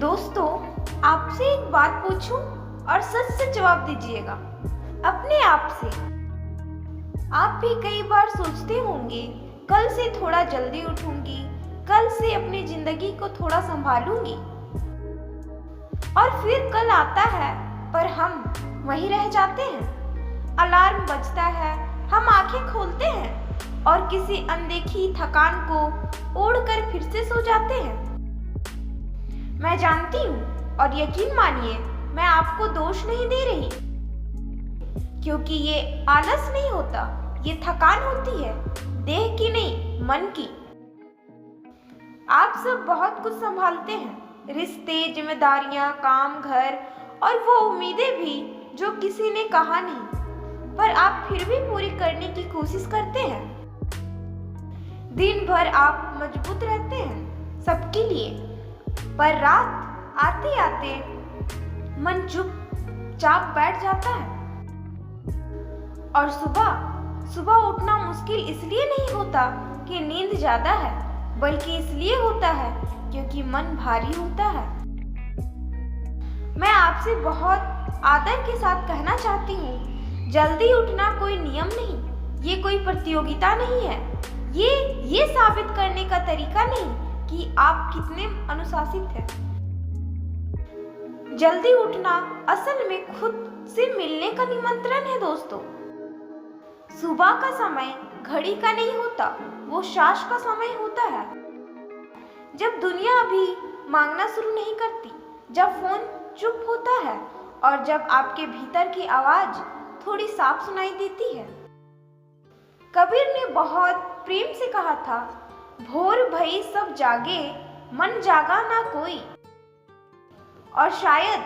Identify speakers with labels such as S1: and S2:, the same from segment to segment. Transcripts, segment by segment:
S1: दोस्तों, आपसे एक बात पूछूं और सच से जवाब दीजिएगा। अपने आप से आप भी कई बार सोचते होंगे, कल से थोड़ा जल्दी उठूंगी, कल से अपनी जिंदगी को थोड़ा संभालूंगी। और फिर कल आता है पर हम वहीं रह जाते हैं। अलार्म बजता है, हम आंखें खोलते हैं और किसी अनदेखी थकान को ओढ़कर फिर से सो जाते हैं। मैं जानती हूँ और यकीन मानिए, मैं आपको दोष नहीं दे रही, क्योंकि ये आलस नहीं होता, ये थकान होती है, देह की नहीं मन की। आप सब बहुत कुछ संभालते हैं, रिश्ते, जिम्मेदारियां, काम, घर और वो उम्मीदें भी जो किसी ने कहा नहीं, पर आप फिर भी पूरी करने की कोशिश करते हैं। दिन भर आप मजबूत रहते हैं सबके लिए, पर रात आते आते मन चुपचाप बैठ जाता है। और सुबह उठना मुश्किल इसलिए नहीं होता कि नींद ज्यादा है, बल्कि इसलिए होता है क्योंकि मन भारी होता है। मैं आपसे बहुत आदर के साथ कहना चाहती हूँ, जल्दी उठना कोई नियम नहीं, ये कोई प्रतियोगिता नहीं है, ये साबित करने का तरीका नहीं कि आप कितने अनुशासित हैं। जल्दी उठना असल में खुद से मिलने का निमंत्रण है दोस्तों। सुबह का समय घड़ी का नहीं होता, वो सांस का समय होता है। जब दुनिया अभी मांगना शुरू नहीं करती, जब फोन चुप होता है और जब आपके भीतर की आवाज थोड़ी साफ सुनाई देती है। कबीर ने बहुत प्रेम से कहा था, भोर भई सब जागे, मन जागा ना कोई। और शायद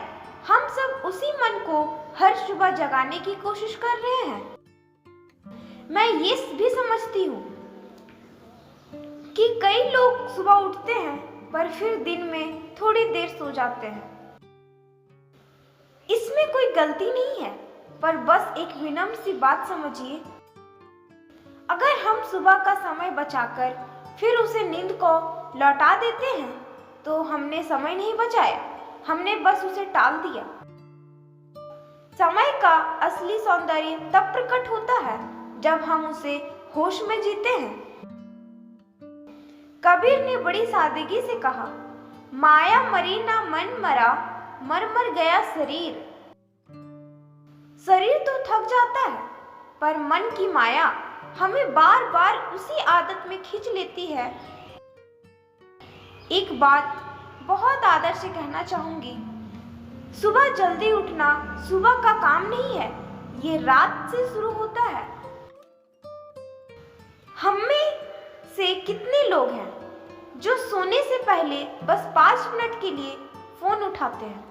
S1: हम सब उसी मन को हर सुबह जगाने की कोशिश कर रहे हैं। मैं ये भी समझती हूँ कि कई लोग सुबह उठते हैं पर फिर दिन में थोड़ी देर सो जाते हैं। इसमें कोई गलती नहीं है, पर बस एक विनम्र सी बात समझिए, अगर हम सुबह का समय बचाकर फिर उसे नींद को लौटा देते हैं तो हमने समय नहीं बचाया, हमने बस उसे टाल दिया। समय का असली सौंदर्य तब प्रकट होता है जब हम उसे होश में जीते हैं। कबीर ने बड़ी सादगी से कहा, माया मरी ना मन मरा, मर गया शरीर। शरीर तो थक जाता है, पर मन की माया हमें बार बार उसी आदत में खींच लेती है। एक बात बहुत आदर से कहना चाहूंगी, सुबह जल्दी उठना सुबह का काम नहीं है, ये रात से शुरू होता है। हम में से कितने लोग हैं जो सोने से पहले बस 5 मिनट के लिए फोन उठाते हैं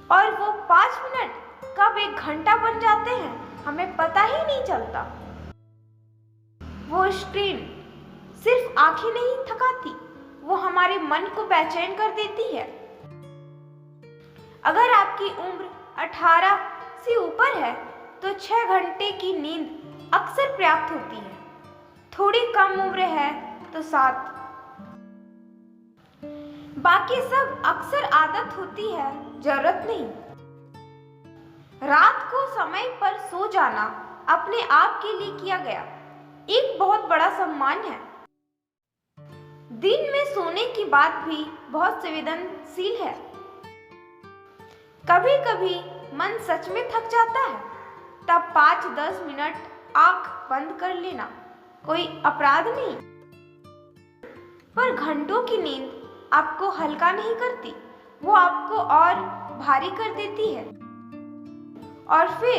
S1: और वो 5 मिनट कब 1 घंटा बन जाते हैं हमें पता ही नहीं चलता। वो स्क्रीन सिर्फ आंखें नहीं थकाती, वो हमारे मन को बेचैन कर देती है। अगर आपकी उम्र 18 से ऊपर है तो 6 घंटे की नींद अक्सर पर्याप्त होती है। थोड़ी कम उम्र है तो 7। बाकी सब अक्सर आदत होती है, जरूरत नहीं। रात को समय पर सो जाना अपने आप के लिए किया गया एक बहुत बड़ा सम्मान है। दिन में सोने की बात भी बहुत संवेदनशील है। कभी कभी मन सच में थक जाता है, तब 5-10 मिनट आंख बंद कर लेना कोई अपराध नहीं। पर घंटों की नींद आपको हल्का नहीं करती, वो आपको और भारी कर देती है। और फिर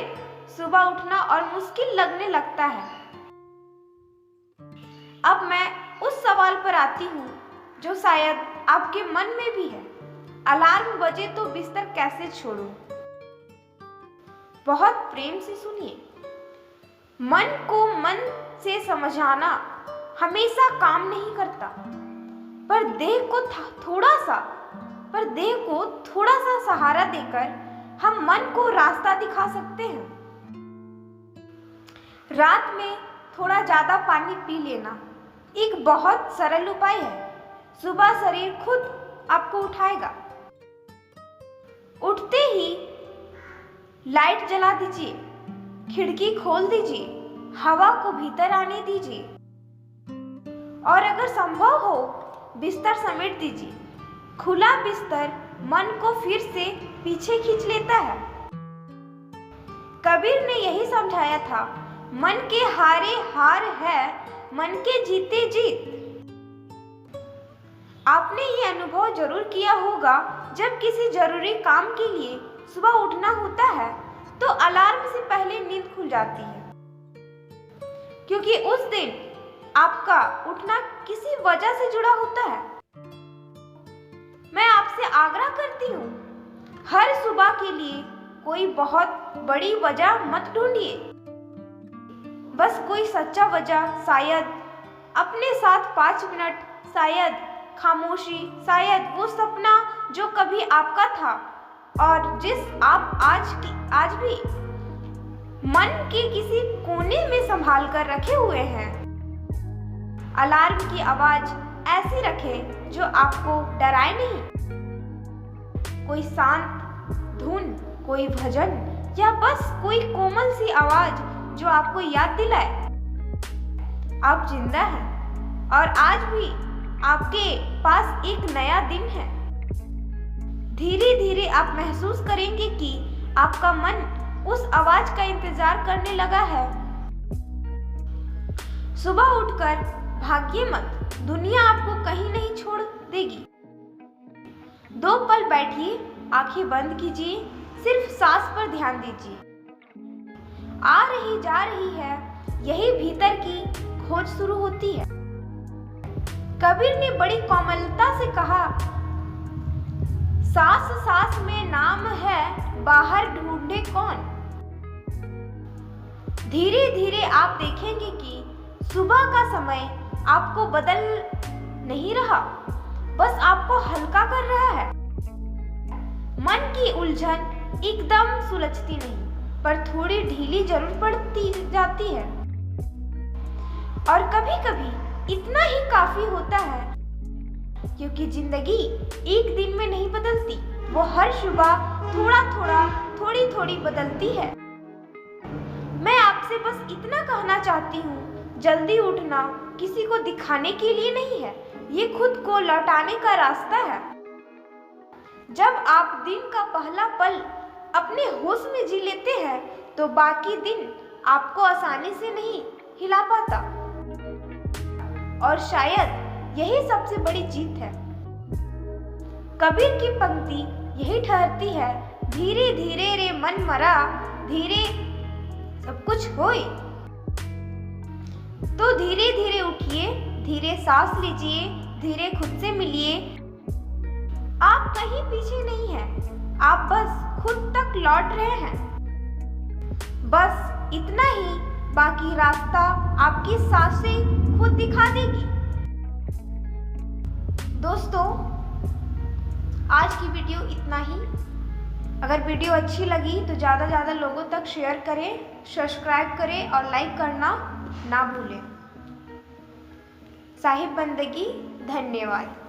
S1: सुबह उठना और मुश्किल लगने लगता है। अब मैं उस सवाल पर आती हूँ जो शायद आपके मन में भी है, अलार्म बजे तो बिस्तर कैसे छोड़ूं? बहुत प्रेम से सुनिए, मन को मन से समझाना हमेशा काम नहीं करता, पर देह को थोड़ा सा सहारा देकर हम मन को रास्ता दिखा सकते हैं। रात में थोड़ा ज्यादा पानी पी लेना एक बहुत सरल उपाय है। सुबह शरीर खुद आपको उठाएगा। उठते ही लाइट जला दीजिए, खिड़की खोल दीजिए, हवा को भीतर आने दीजिए और अगर संभव हो बिस्तर समेट दीजिए। खुला बिस्तर मन को फिर से पीछे खींच लेता है। कबीर ने यही समझाया था, मन के हारे हार है, मन के जीते जीत। आपने ये अनुभव जरूर किया होगा, जब किसी जरूरी काम के लिए सुबह उठना होता है तो अलार्म से पहले नींद खुल जाती है, क्योंकि उस दिन आपका उठना किसी वजह से जुड़ा होता है। मैं आपसे आग्रह करती हूँ, हर सुबह के लिए कोई बहुत बड़ी वजह मत ढूंढिए। बस कोई सच्चा वजह, शायद अपने साथ 5 मिनट, शायद खामोशी, शायद वो सपना जो कभी आपका था और जिस आप आज भी मन के किसी कोने में संभाल कर रखे हुए हैं। अलार्म की आवाज ऐसी रखें जो आपको डराए नहीं। कोई शांत धुन, कोई भजन या बस कोई कोमल सी आवाज जो आपको याद दिलाए आप जिंदा हैं और आज भी आपके पास एक नया दिन है। धीरे धीरे आप महसूस करेंगे कि आपका मन उस आवाज का इंतजार करने लगा है। सुबह उठकर भागिए मत, दुनिया आपको कहीं नहीं छोड़ देगी। 2 पल बैठिए, आंखें बंद कीजिए, सिर्फ सांस पर ध्यान दीजिए। आ रही जा रही है, यही भीतर की खोज शुरू होती है। कबीर ने बड़ी कोमलता से कहा, सांस सांस में नाम है, बाहर ढूंढे कौन। धीरे धीरे आप देखेंगे कि सुबह का समय आपको बदल नहीं रहा, बस आपको हल्का कर रहा है। मन की उलझन एकदम सुलझती नहीं, पर थोड़ी ढीली जरूर पड़ती जाती है और कभी कभी इतना ही काफी होता है, क्योंकि जिंदगी एक दिन में नहीं बदलती, वो हर सुबह थोड़ा थोड़ा, थोड़ी थोड़ी बदलती है। मैं आपसे बस इतना कहना चाहती हूँ, जल्दी उठना किसी को दिखाने के लिए नहीं है, ये खुद को लौटाने का रास्ता है। जब आप दिन का पहला पल अपने होश में जी लेते हैं तो बाकी दिन आपको आसानी से नहीं हिला पाता और शायद यही सबसे बड़ी जीत है। कबीर की पंक्ति यही ठहरती है, धीरे धीरे रे मन मरा, धीरे सब कुछ होए। तो धीरे धीरे उठिए, धीरे सांस लीजिए, धीरे खुद से मिलिए। आप कहीं पीछे नहीं हैं, आप बस खुद तक लौट रहे हैं। बस इतना ही, बाकी रास्ता आपकी सांसें खुद दिखा देगी। दोस्तों, आज की वीडियो इतना ही। अगर वीडियो अच्छी लगी तो ज़्यादा से ज़्यादा लोगों तक शेयर करें, सब्सक्राइब करें और लाइक करना ना भूलें। साहिब बंदगी, धन्यवाद।